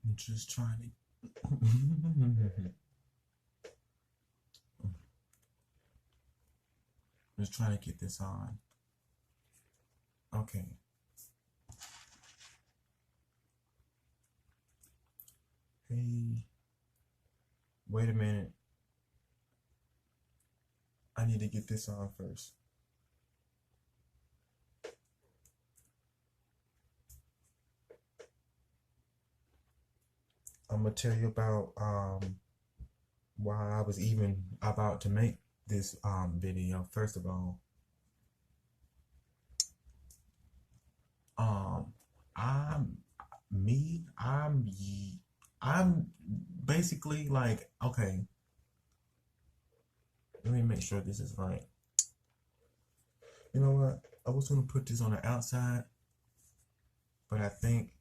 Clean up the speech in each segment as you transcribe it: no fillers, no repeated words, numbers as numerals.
I'm just trying to just trying to get this on. Okay. Hey, wait a minute. I need to get this on first. I'm gonna tell you about why I was even about to make this video. First of all, um I'm me, I'm basically like, okay, let me make sure this is right. You know what? I was gonna put this on the outside, but I think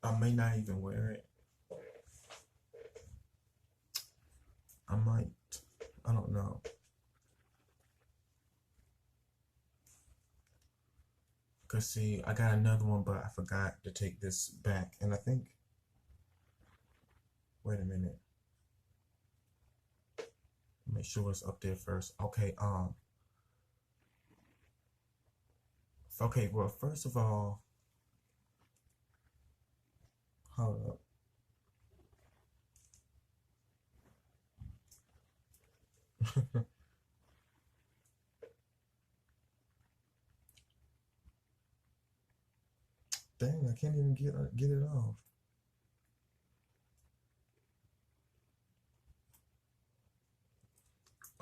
I may not even wear it. I might. I don't know. Cause see, I got another one, but I forgot to take this back, and I think. Wait a minute. Make sure it's up there first. Okay. Okay. Well, first of all, hold up. Dang, I can't even get it off.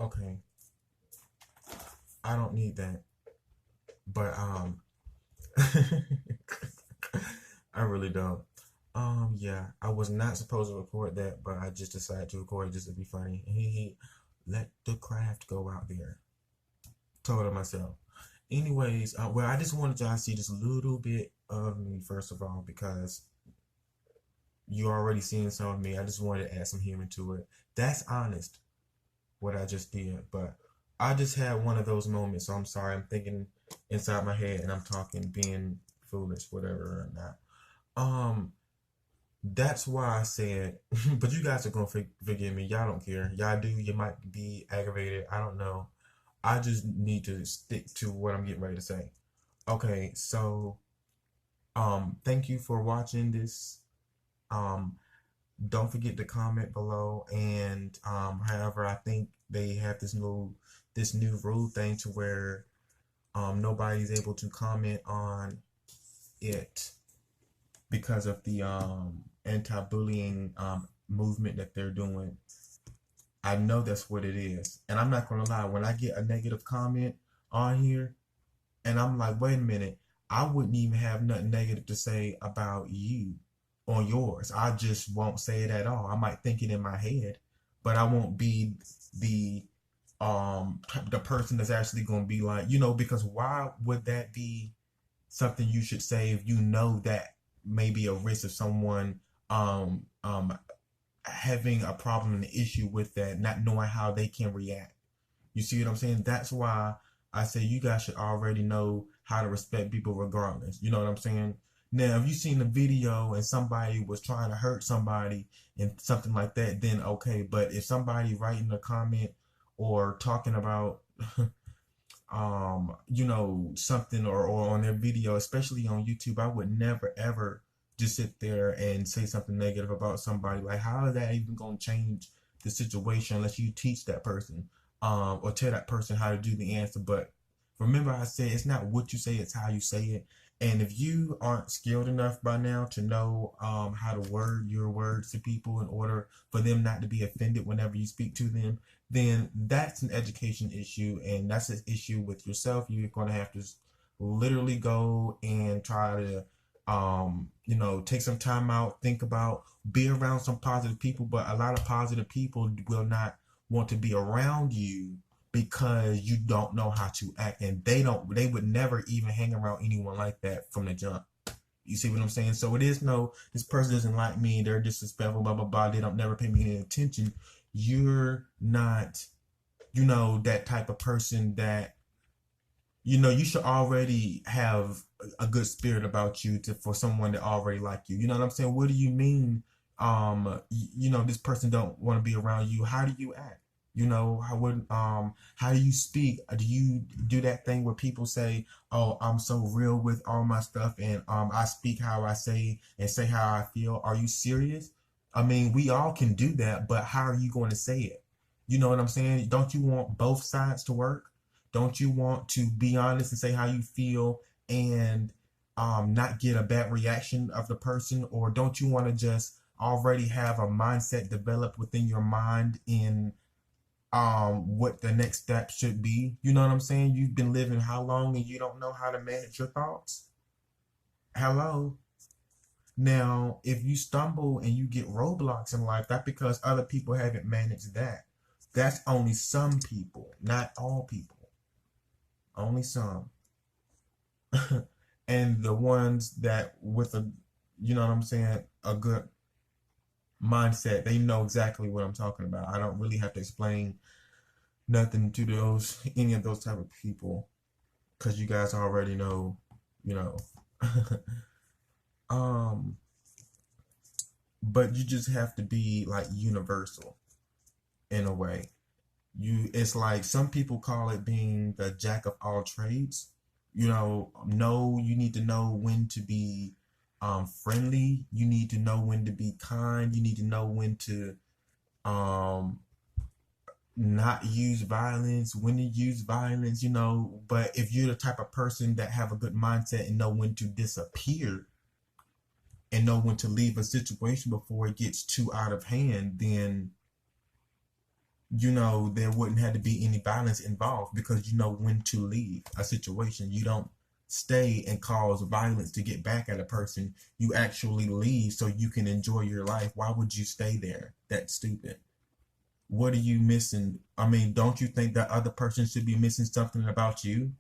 Okay, I don't need that, but I really don't. Yeah, I was not supposed to record that, but I just decided to record it just to be funny. He let the craft go out there. Told myself. Anyways, well, I just wanted y'all to see just a little bit of me first of all because you already seen some of me. I just wanted to add some humor to it. That's honest, what I just did, but I just had one of those moments. So I'm sorry. I'm thinking inside my head and I'm talking, being foolish, whatever or not. That's why I said, but you guys are gonna forgive me. Y'all don't care. Y'all do. You might be aggravated. I don't know. I just need to stick to what I'm getting ready to say. Okay, so thank you for watching this. Um, don't forget to comment below. And however, I think they have this new rule thing to where nobody's able to comment on it because of the anti-bullying movement that they're doing. I know that's what it is. And I'm not gonna lie, when I get a negative comment on here and I'm like, wait a minute, I wouldn't even have nothing negative to say about you on yours. I just won't say it at all. I might think it in my head, but I won't be the the person that's actually gonna be like, because why would that be something you should say if you know that may be a risk of someone having a problem and an issue with that, not knowing how they can react. You see what I'm saying? That's why I say you guys should already know how to respect people regardless. You know what I'm saying? Now, if you seen the video and somebody was trying to hurt somebody and something like that, then okay. But if somebody writing a comment or talking about something or on their video, especially on YouTube, I would never ever just sit there and say something negative about somebody. Like, how is that even going to change the situation unless you teach that person or tell that person how to do the answer? But remember, I said it's not what you say, it's how you say it. And if you aren't skilled enough by now to know how to word your words to people in order for them not to be offended whenever you speak to them, then that's an education issue, and that's an issue with yourself. You're going to have to literally go and try to take some time out, think about, be around some positive people. But a lot of positive people will not want to be around you because you don't know how to act, and they would never even hang around anyone like that from the jump. You see what I'm saying? So it is no, this person doesn't like me, they're disrespectful, blah blah blah, they don't never pay me any attention. You're not, that type of person that you should already have a good spirit about you for someone that already like you. You know what I'm saying? What do you mean? This person don't want to be around you. How do you act? How do you speak? Do you do that thing where people say, "Oh, I'm so real with all my stuff, and I speak how I say and say how I feel"? Are you serious? I mean, we all can do that, but how are you going to say it? You know what I'm saying? Don't you want both sides to work? Don't you want to be honest and say how you feel and not get a bad reaction of the person? Or don't you want to just already have a mindset developed within your mind in what the next step should be? You know what I'm saying? You've been living how long and you don't know how to manage your thoughts? Hello? Now, if you stumble and you get roadblocks in life, that's because other people haven't managed that. That's only some people, not all people. Only some. And the ones that with a, you know what I'm saying, a good mindset, they know exactly what I'm talking about. I don't really have to explain nothing to any of those type of people, because you guys already know, you know. But you just have to be like universal in a way. It's like some people call it being the jack of all trades. You need to know when to be friendly. You need to know when to be kind. You need to know when to not use violence, when to use violence, but if you're the type of person that have a good mindset and know when to disappear and know when to leave a situation before it gets too out of hand, then there wouldn't have to be any violence involved, because you know when to leave a situation. You don't stay and cause violence to get back at a person. You actually leave so you can enjoy your life. Why would you stay there? That's stupid. What are you missing? I mean, don't you think that other person should be missing something about you?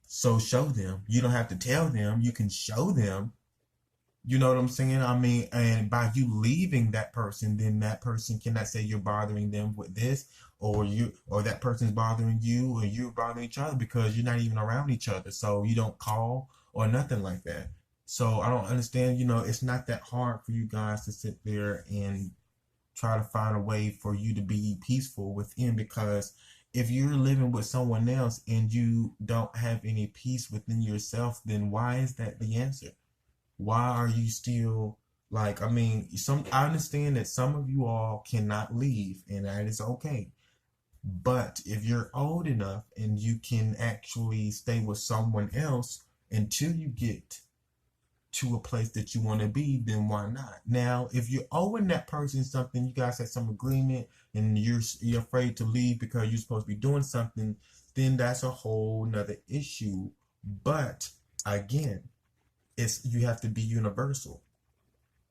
So show them. You don't have to tell them. You can show them. You know what I'm saying? I mean, and by you leaving that person, then that person cannot say you're bothering them with this, or that person's bothering you, or you're bothering each other, because you're not even around each other. So you don't call or nothing like that. So I don't understand, it's not that hard for you guys to sit there and try to find a way for you to be peaceful within, because if you're living with someone else and you don't have any peace within yourself, then why is that the answer? Why are you still I understand that some of you all cannot leave, and that is okay. But if you're old enough and you can actually stay with someone else until you get to a place that you want to be, then why not? Now, if you're owing that person something, you guys had some agreement, and you're afraid to leave because you're supposed to be doing something, then that's a whole nother issue. But again, you have to be universal.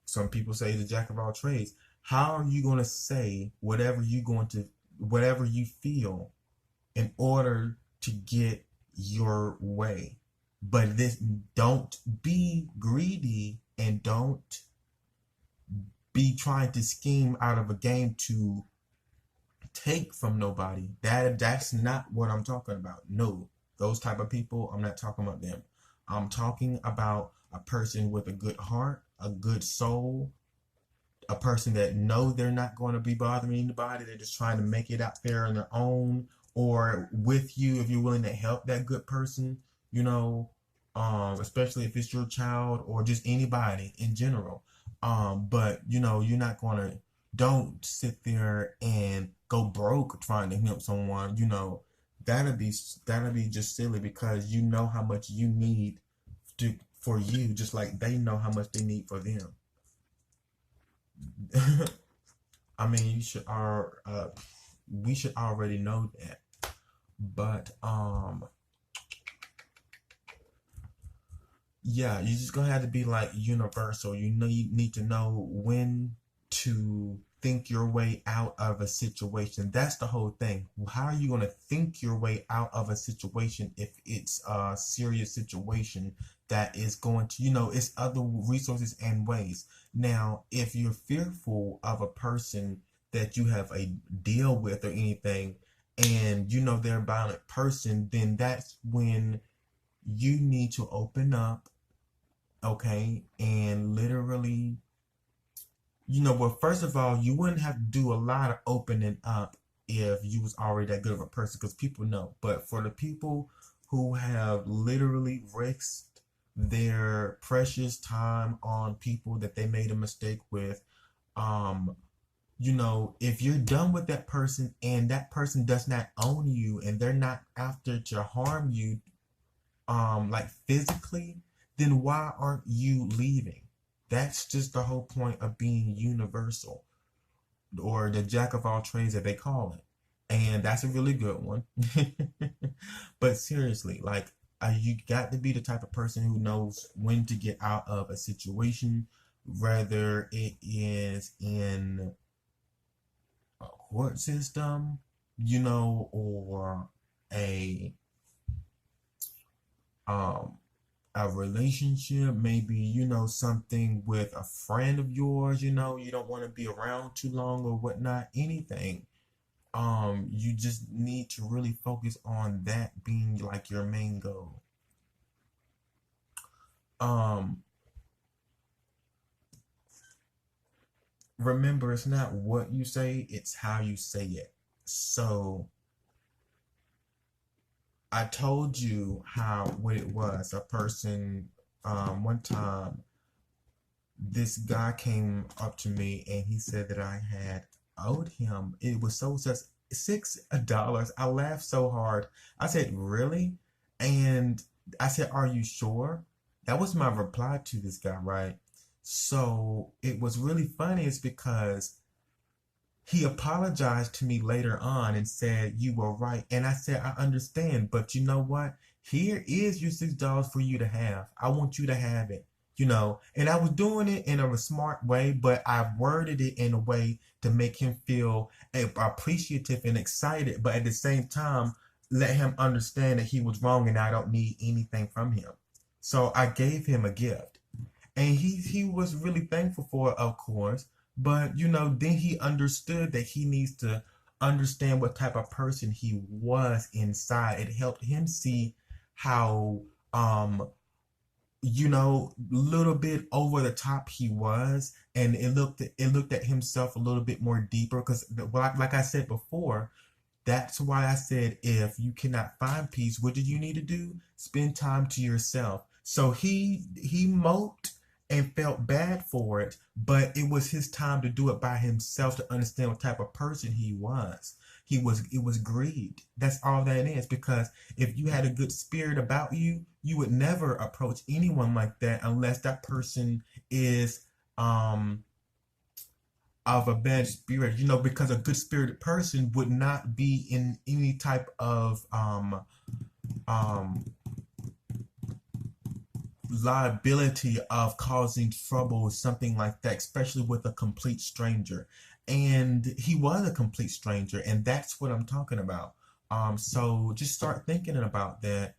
Some people say the jack of all trades. How are you going to say whatever you feel in order to get your way? But don't be greedy, and don't be trying to scheme out of a game to take from nobody. That's not what I'm talking about. No, those type of people, I'm not talking about them. I'm talking about a person with a good heart, a good soul, a person that know they're not going to be bothering anybody. They're just trying to make it out there on their own, or with you if you're willing to help that good person, especially if it's your child or just anybody in general. But you're not don't sit there and go broke trying to help someone. That'd be just silly, because you know how much you need for you, just like they know how much they need for them. I mean, we should already know that. But yeah, you're just gonna have to be universal. You need to know when to think your way out of a situation. That's the whole thing. How are you going to think your way out of a situation if it's a serious situation that is going to, it's other resources and ways. Now, if you're fearful of a person that you have a deal with or anything, and they're a violent person, then that's when you need to open up, okay, and literally, well, first of all, you wouldn't have to do a lot of opening up if you was already that good of a person, because people know. But for the people who have literally risked their precious time on people that they made a mistake with, um, if you're done with that person and that person does not own you and they're not after to harm you, like physically, then why aren't you leaving? That's just the whole point of being universal, or the jack of all trades that they call it. And that's a really good one. But seriously, like, you got to be the type of person who knows when to get out of a situation, whether it is in a court system, or a um a relationship, maybe, something with a friend of yours, you don't want to be around too long or whatnot, anything. You just need to really focus on that being like your main goal. Remember, it's not what you say, it's how you say it. So I told you what it was. A person, one time, this guy came up to me and he said that I had owed him. It was just $6. I laughed so hard. I said, really? And I said, are you sure? That was my reply to this guy, right? So it was really funny, is because he apologized to me later on and said, you were right. And I said, I understand, but you know what? Here is your $6 for you to have. I want you to have it, And I was doing it in a smart way, but I worded it in a way to make him feel appreciative and excited, but at the same time, let him understand that he was wrong and I don't need anything from him. So I gave him a gift. And he was really thankful for it, of course. But, then he understood that he needs to understand what type of person he was inside. It helped him see how, little bit over the top he was. And it looked at himself a little bit more deeper. Because, like I said before, that's why I said, if you cannot find peace, what do you need to do? Spend time to yourself. So he moped and felt bad for it, but it was his time to do it by himself, to understand what type of person he was. It was greed. That's all that is. Because if you had a good spirit about you, you would never approach anyone like that unless that person is of a bad spirit, because a good spirited person would not be in any type of liability of causing trouble or something like that, especially with a complete stranger. And he was a complete stranger, and that's what I'm talking about. So just start thinking about that.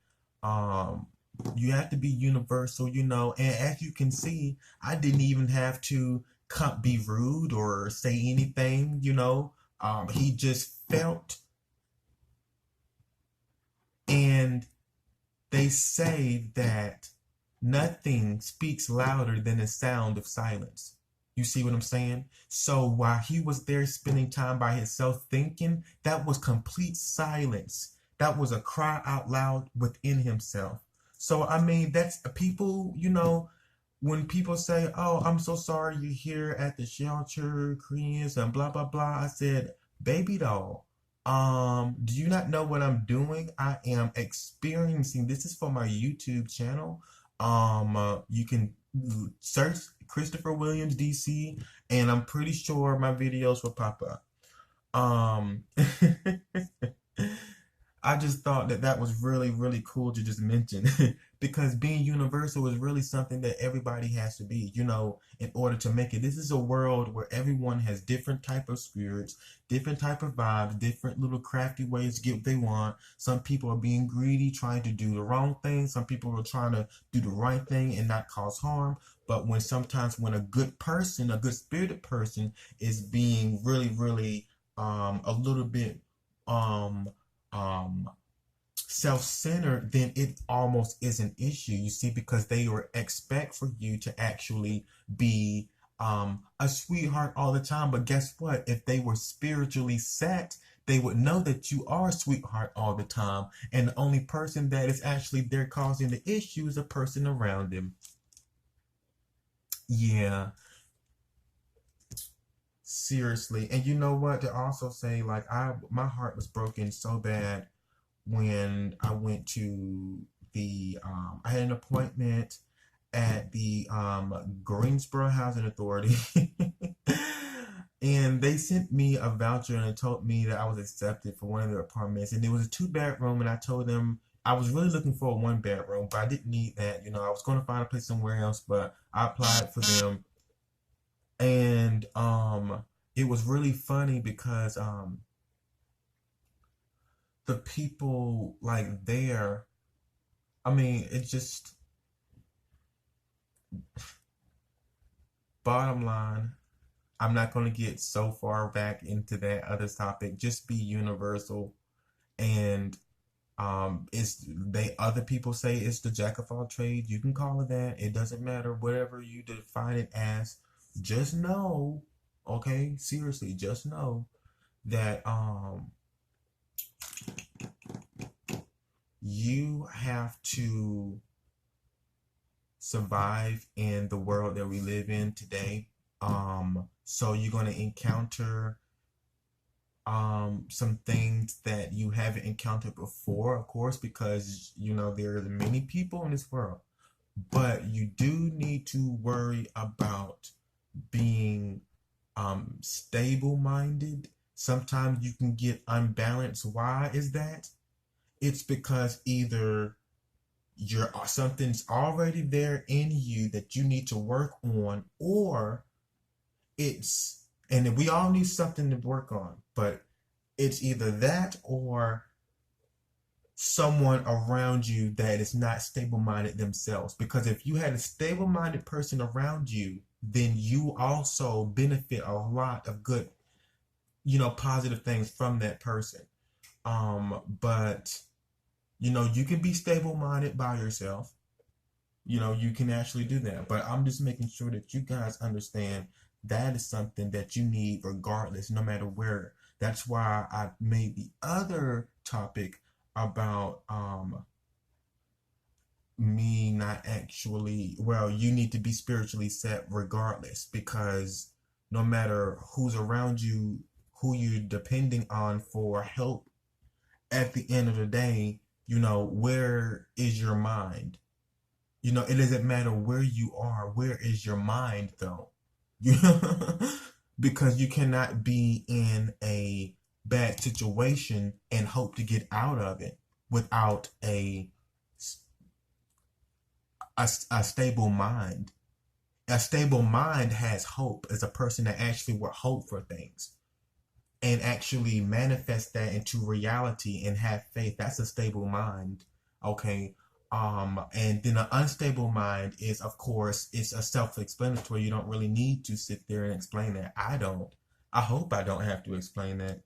You have to be universal, and as you can see, I didn't even have to be rude or say anything, he just felt. And they say that nothing speaks louder than the sound of silence. You see what I'm saying? So while he was there spending time by himself thinking, that was complete silence. That was a cry out loud within himself. So, I mean, that's people, when people say, oh, I'm so sorry you're here at the shelter, Koreans, and blah, blah, blah. I said, baby doll, do you not know what I'm doing? I am experiencing, this is for my YouTube channel. You can search Christopher Williams DC, and I'm pretty sure my videos will pop up. I just thought that was really, really cool to just mention because being universal is really something that everybody has to be, in order to make it. This is a world where everyone has different type of spirits, different type of vibes, different little crafty ways to get what they want. Some people are being greedy, trying to do the wrong thing. Some people are trying to do the right thing and not cause harm. But sometimes when a good person, a good spirited person is being really, really, a little bit, self-centered, then it almost is an issue, you see, because they were expect for you to actually be a sweetheart all the time. But guess what? If they were spiritually set, they would know that you are a sweetheart all the time, and the only person that is actually there causing the issue is the person around them. Yeah, seriously. And you know what? To also say, like, my heart was broken so bad when I went to I had an appointment at the Greensboro Housing Authority. And they sent me a voucher and it told me that I was accepted for one of their apartments. And it was a 2-bedroom, and I told them I was really looking for a 1-bedroom, but I didn't need that. You know, I was going to find a place somewhere else, but I applied for them. And it was really funny because the people like there, I mean, it just, bottom line, I'm not going to get so far back into that other topic. Just be universal. And it's they other people say it's the jack of all trades. You can call it that. It doesn't matter. Whatever you define it as, just know, okay, seriously, just know that you have to survive in the world that we live in today. So you're going to encounter some things that you haven't encountered before, of course, because you know there are many people in this world. But you do need to worry about being stable minded. Sometimes you can get unbalanced. Why is that? It's because either something's already there in you that you need to work on, or and we all need something to work on, but it's either that or someone around you that is not stable-minded themselves. Because if you had a stable-minded person around you, then you also benefit a lot of good, positive things from that person. But you can be stable-minded by yourself. You can actually do that. But I'm just making sure that you guys understand that is something that you need regardless, no matter where. That's why I made the other topic about me not actually, well, you need to be spiritually set regardless, because no matter who's around you, who you're depending on for help, at the end of the day, where is your mind? It doesn't matter where you are. Where is your mind, though? Because you cannot be in a bad situation and hope to get out of it without a stable mind. A stable mind has hope, as a person that actually will hope for things and actually manifest that into reality and have faith. That's a stable mind. Okay. And then an unstable mind is, of course, it's a self-explanatory. You don't really need to sit there and explain that. I don't. I hope I don't have to explain that.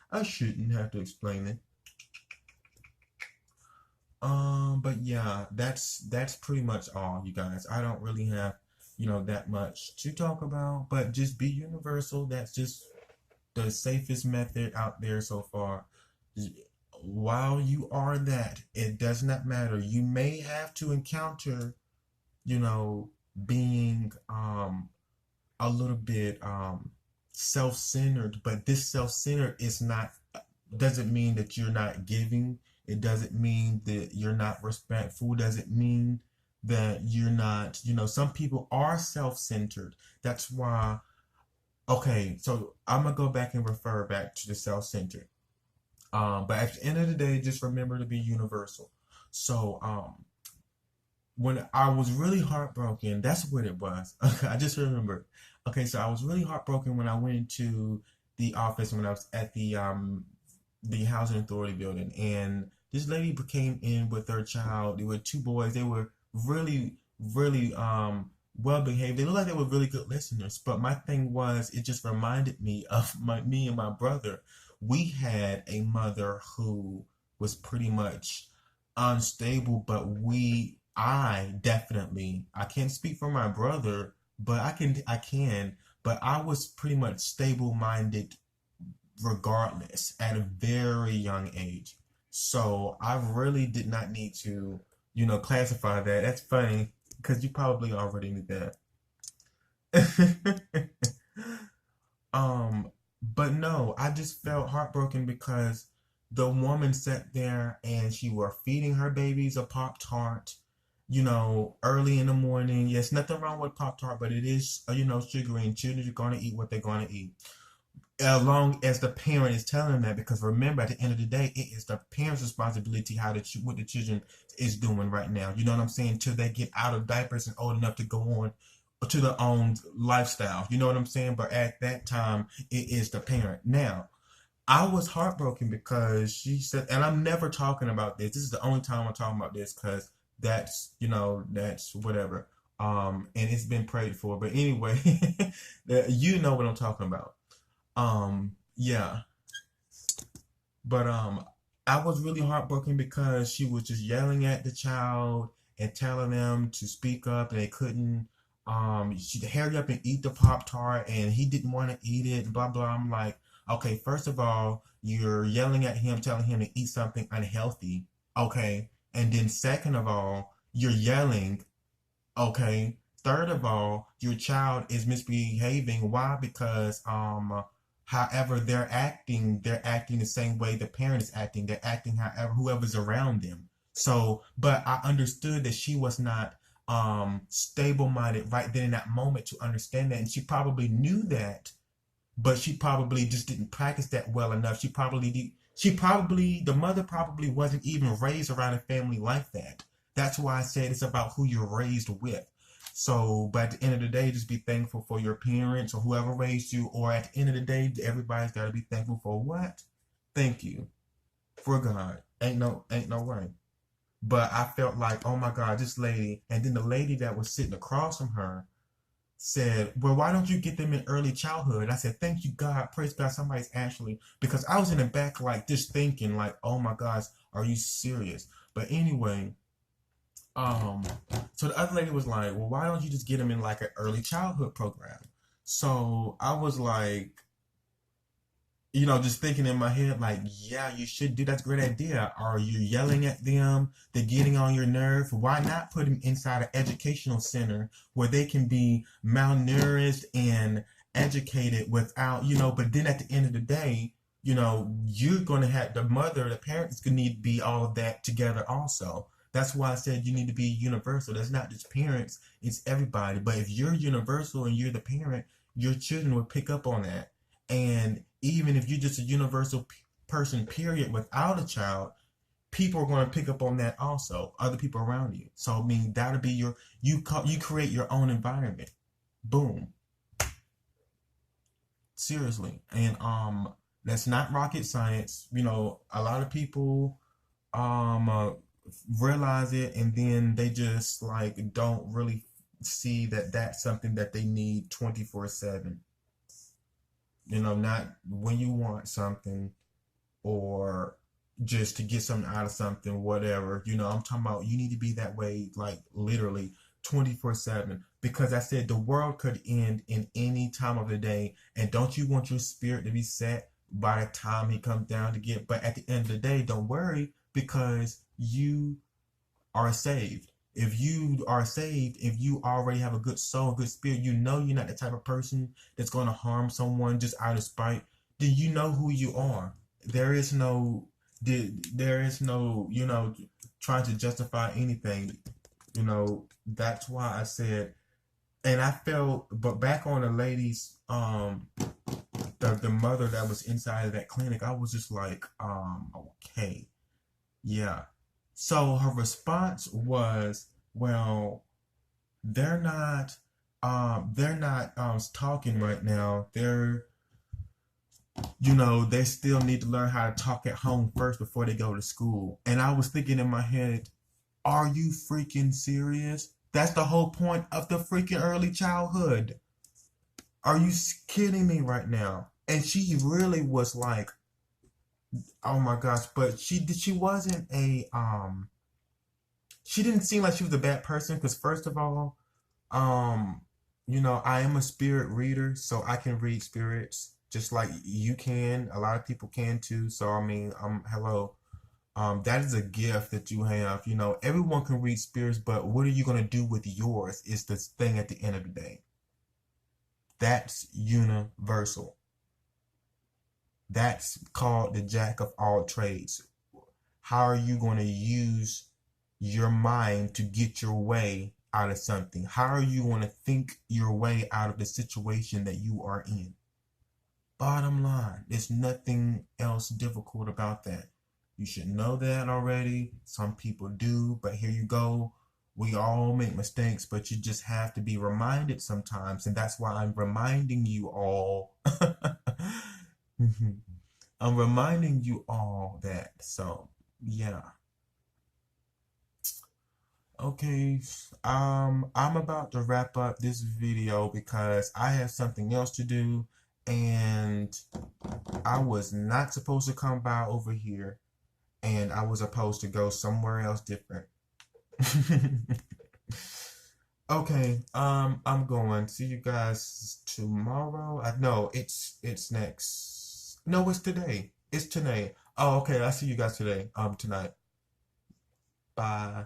I shouldn't have to explain it. But yeah, that's pretty much all, you guys. I don't really have, that much to talk about, but just be universal. That's just the safest method out there so far. While you are that, it does not matter. You may have to encounter, being a little bit self-centered, but this self-centered doesn't mean that you're not giving. It doesn't mean that you're not respectful. Doesn't mean that you're not, some people are self-centered. That's why, okay, so I'm gonna go back and refer back to the self-centered. But at the end of the day, just remember to be universal. So, when I was really heartbroken, that's what it was. Okay, I just remember. Okay, so I was really heartbroken when I went into the office when I was at the housing authority building, and this lady came in with her child. There were 2 boys. They were really, really well behaved. They looked like they were really good listeners. But my thing was, it just reminded me of me and my brother we had a mother who was pretty much unstable, but I definitely, I can't speak for my brother, but but I was pretty much stable minded regardless at a very young age. So I really did not need to, classify that. That's funny because you probably already knew that. Um, but no, I just felt heartbroken because the woman sat there and she were feeding her babies a Pop Tart, early in the morning. Yes, nothing wrong with Pop Tart, but it is, sugary, and children are going to eat what they're going to eat. As long as the parent is telling them that, because remember, at the end of the day, it is the parent's responsibility what the children is doing right now. You know what I'm saying? Till they get out of diapers and old enough to go on to their own lifestyle. You know what I'm saying? But at that time, it is the parent. Now, I was heartbroken because she said, and I'm never talking about this. This is the only time I'm talking about this because that's whatever. And it's been prayed for. But anyway, you know what I'm talking about. Yeah. But I was really heartbroken because she was just yelling at the child and telling them to speak up, and they couldn't. She'd hurry up and eat the Pop Tart, and he didn't want to eat it. Blah blah. I'm like, okay, first of all, you're yelling at him, telling him to eat something unhealthy. Okay, and then second of all, you're yelling. Okay. Third of all, your child is misbehaving. Why? Because however they're acting the same way the parent is acting. They're acting however whoever's around them. So, but I understood that she was not stable minded right then in that moment to understand that, and she probably knew that, but she probably just didn't practice that well enough. The mother probably wasn't even raised around a family like that. That's why I said it's about who you're raised with. So, but at the end of the day, just be thankful for your parents or whoever raised you. Or at the end of the day, everybody's got to be thankful for what? Thank you for God. Ain't no way. But I felt like, oh my God, this lady, and then the lady that was sitting across from her said, well, why don't you get them in early childhood? I said, thank you, God. Praise God. Somebody's actually, because I was in the back, like, just thinking, like, oh my gosh, are you serious? But anyway, um, so the other lady was like, well, why don't you just get them in like an early childhood program? So I was like, just thinking in my head, like, yeah, you should do. That's a great idea. Are you yelling at them? They're getting on your nerve. Why not put them inside an educational center where they can be malnourished and educated without, but then at the end of the day, you're going to have the parents going to need to be all of that together also. That's why I said you need to be universal. That's not just parents, it's everybody. But if you're universal and you're the parent, your children will pick up on that. And even if you're just a universal person, period, without a child, people are going to pick up on that also, other people around you. So, I mean, that'll be you create your own environment. Boom. Seriously. And that's not rocket science. A lot of people realize it and then they just like don't really see that that's something that they need 24/7. Not when you want something or just to get something out of something, whatever. I'm talking about you need to be that way, like literally 24/7. Because I said the world could end in any time of the day. And don't you want your spirit to be set by the time he comes down to get? But at the end of the day, don't worry because you are saved. If you are saved, if you already have a good soul, good spirit, you're not the type of person that's going to harm someone just out of spite, then you know who you are. There is no, trying to justify anything. That's why I said, and I felt, but back on the ladies, the mother that was inside of that clinic, I was just like, okay, yeah. So her response was, well, they're not talking right now. They still need to learn how to talk at home first before they go to school. And I was thinking in my head, are you freaking serious? That's the whole point of the freaking early childhood. Are you kidding me right now? And she really was like, Oh my gosh, but she wasn't a she didn't seem like she was a bad person because first of all, um, I am a spirit reader, so I can read spirits just like you can. A lot of people can too. So I mean, hello. That is a gift that you have. Everyone can read spirits, but what are you gonna do with yours is the thing at the end of the day. That's universal. That's called the jack of all trades. How are you going to use your mind to get your way out of something? How are you going to think your way out of the situation that you are in? Bottom line, there's nothing else difficult about that. You should know that already. Some people do, but here you go. We all make mistakes, but you just have to be reminded sometimes, and that's why I'm reminding you all. I'm reminding you all that. So, yeah. Okay, I'm about to wrap up this video because I have something else to do, and I was not supposed to come by over here, and I was supposed to go somewhere else different. Okay, I'm going. See you guys tomorrow. No, it's next. No, it's today. It's today. Oh, okay. I see you guys today. Tonight. Bye.